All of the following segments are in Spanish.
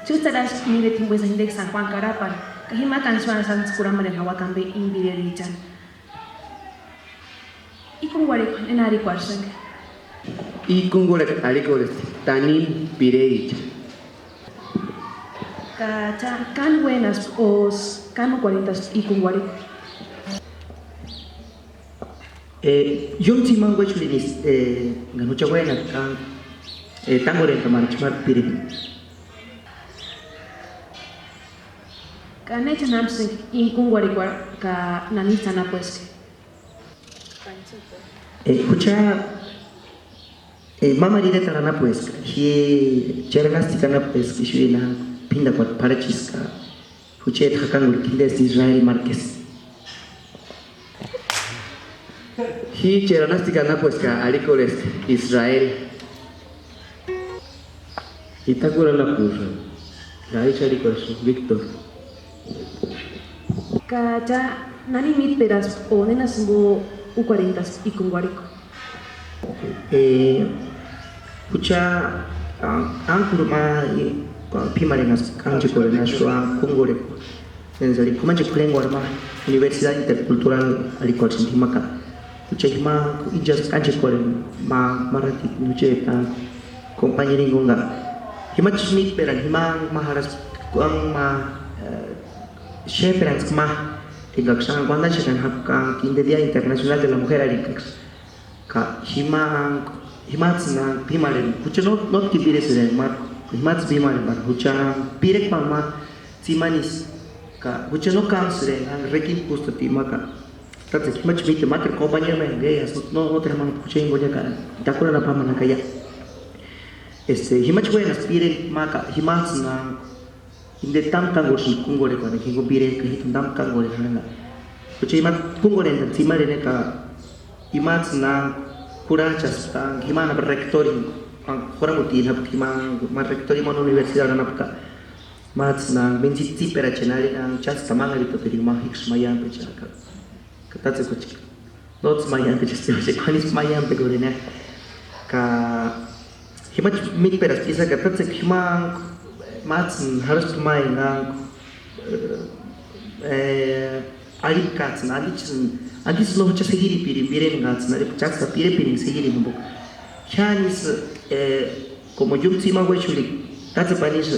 Chustaras mire timbues index San Juan Carapan, Kahima Kansuan San Skuramare Hawakambe in Biderichan. Y con Warek en Ari Quarsan. Y con Warek Aricores, Tanin Bireich. Can buenas os cano 40 y con Warek. Yung si Mangwe Chulinis, Ganucha Buena, Tangoren Kamarchmar Pirin. Kanecha Namsen in con Warek ka Nanita Napuesque. Kucha Mama Rida Tarana Puesca, he Chergasticana Puesca, she na Pinda Parachisca, Huchet Hakan Kindes Israel Marquez. He Cheranasticana Puesca, Aricores, Israel. Itacura la Purra, Gaisha Aricores, Victor. Kaja Nani mit peras o nenas bo U40 y con Guarico. Kucha Ankurma Pimarenas, Kanchikorenas, Kungore, Nenzari, Kumanche Kulengorma, Universidad Intercultural Aricores in Himaka. Kuchema, Ijas Kanchikoren, Marati, Nucheta, Compagni Gunga. Himach mit peran, Himang Maharas, Guang Sheferans Ma, Tigakshan, Wanda Shekan Hapka, in the Dia Internacional de la Mujer Aricax. Himatsna Pimaren, Hucha not Kipires, Mark, Himats Pimaran, Hucha Pirek Mama, Simanis, Hucha no Council, and Rekin Pusta Timaka. That's much meet the matter company and gayas, no other man pushing Boyaca, Dakura Pamanakaya. Himach Buenas Pirek Maka, Himatsna. In the Tamtango Kungore, he go be a Damkango, which he might Kungore and Timareneca, Imats na Kurachas, Himana Rectory, Horamuti, Himan, Rectory Mon Universidad Anapka, Mats na Benziti Perachenari and just a mangarito Perima Hicks Mayam Pechaka. That's a good. Not my young Pechas, my young Pegorine. He much meet Peras is like a Himan. Matsen harus main Alikats, Adis no Chasahiri Pirin Gats, Chasa Pirin Sahiri book. Chan is como Yumsima Weshuli, that's a Panish.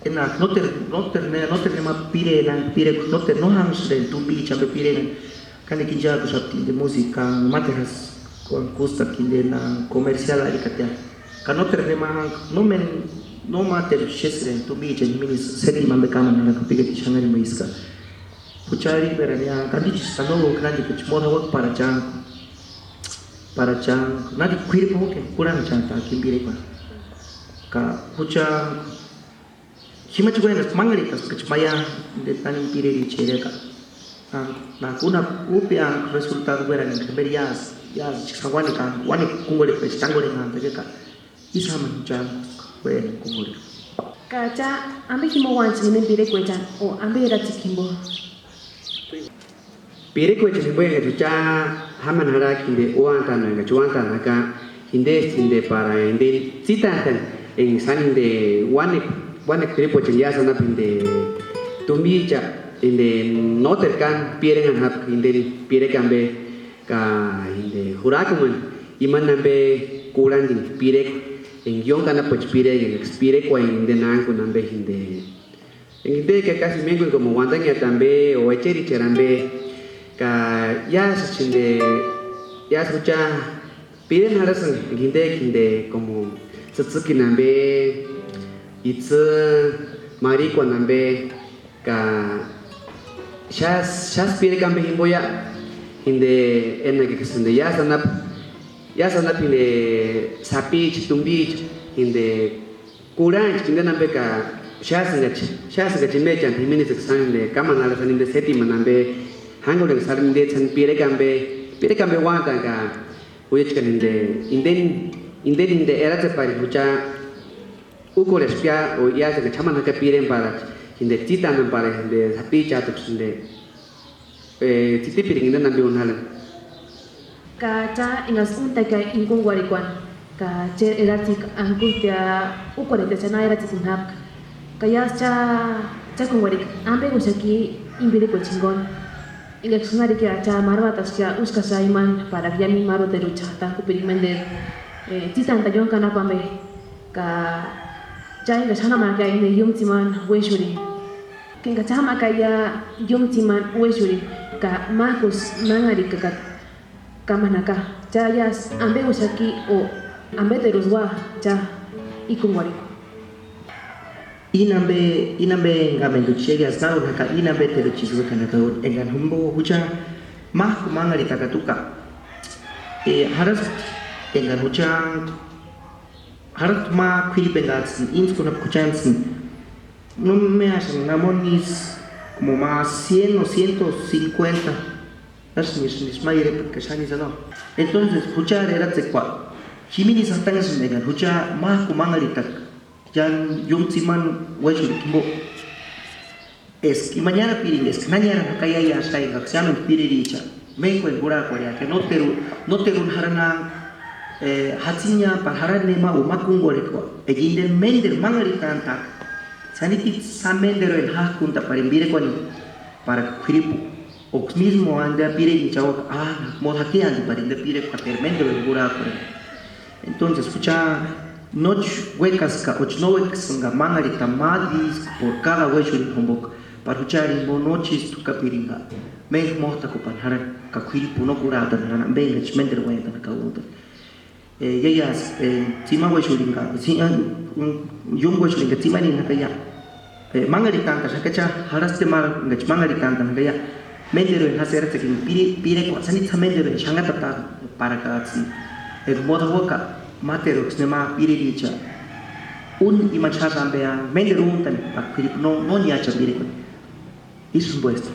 And not Nema Pire and Pire, not no hams, then two beach and the Piren, Kanekija shop in the music, Materas, Costa Kindena, Commercial Alicatia. Cannot Nema, no men. No matter Shesren to beach and minis setting on the common and a competitive channel Miska. Puchari Berania, Kandich Sanogo, Kandi, which more work Parachan, not a queer poke, Puran Chanta, Kimbiripa. Pucha Himachuanas Mangaritas, which Maya, the Tanin Piri Chereka. Nakuna Upia resultado eran very yas, Chisawanika, one Kungore, Stangoring and the Jeka. Isaman Jam. Kacha, ambe kimo wansi ni pire kwechan o ambe era tikimbo. Pire kwechan buena tucha haman hara kinde oanta na chuanta naka hinde para hinde citan en san de one pire kwechan ya sana pinde tumbicha hinde noterkan pire nganap hinde pire kambe ka hinde hurakuman iman nambe kuran pire en guión gana pues pire en de nanco nambe hinde en de que casi mengo como guantan ya tambe o echeri cherambe ka ya chinde ya escucha pire naras hinde como tsutsuki nambe itsu mariko nambe ka shas pire kambe himboya hinde en que se ya sanap ya sana pile sapich tumbich inde kuran kinde nambe ka shasanga chimechan himinis exam de kamana la sanin de setima nambe hangole sarin de chan pire kambe wanta ka uyech kan inde era te pari mucha uko respia o ya se chamana ka pire para inde titan para inde sapicha to inde titi pire inde nambe unhalan Kacha ingas unta ka ingkung Guarikuan, ka cher eratik angkutia U40 sana eratik sinhap. Kaya cha kungwarik ambe gusaki imbire ko chingón. Inga sunari kia cha marbatas kia uska sa iman para kia mi maro teru cha ta kupirimende titan ta yon kana pambe ka cha inga sana ma kia inde yum timan weshuri. Kinga cha ma kaya yum timan weshuri ka Marcos mangari ka manaka cha yas ambe gusaki o ambe teruswa cha ikungwarik. Inambe ngamen luchege asao naka inambe te luchizu kana tau engan humbo hucha mah kumanga litakatuka haras engan hucha haras ma kwili bengatsin inskuna kuchansin no me hacen namonis como más 100 o 150 es mis mayre porque shani no entonces hucha era tsekwa himini satangas engan hucha mah kumanga litak Jan yung siman wajul kimbo es que mañana piring es que mañana kaya ya sai ga examen piriricha me ko gura ko ya que no teru harana hatinya paharan nema o makungore ko eginde mender mangari tanta saniti samendero el hakunta para envire ko ni para kripu o mismo anda piriricha o modaki andi para inde pire ko termendero el gura ko entonces escucha Noche huecas ka no huecas nga mangari tamadis por cada hueso de hombok para escuchar en noches tu capiringa me mohta ko panharan ka khiri puno kurada na be lechmender huenta na kaunta yayas tima hueso linga si yung hueso linga tima ni na kaya mangari tanta sakacha haraste mar ngach mangari tanta na kaya mendero en hacer te pire ko sanit mendero en shangata para ka el moda hueca matero snema piriricha un imacha sambea menderun tan akirip no ni acha biriko isso buesto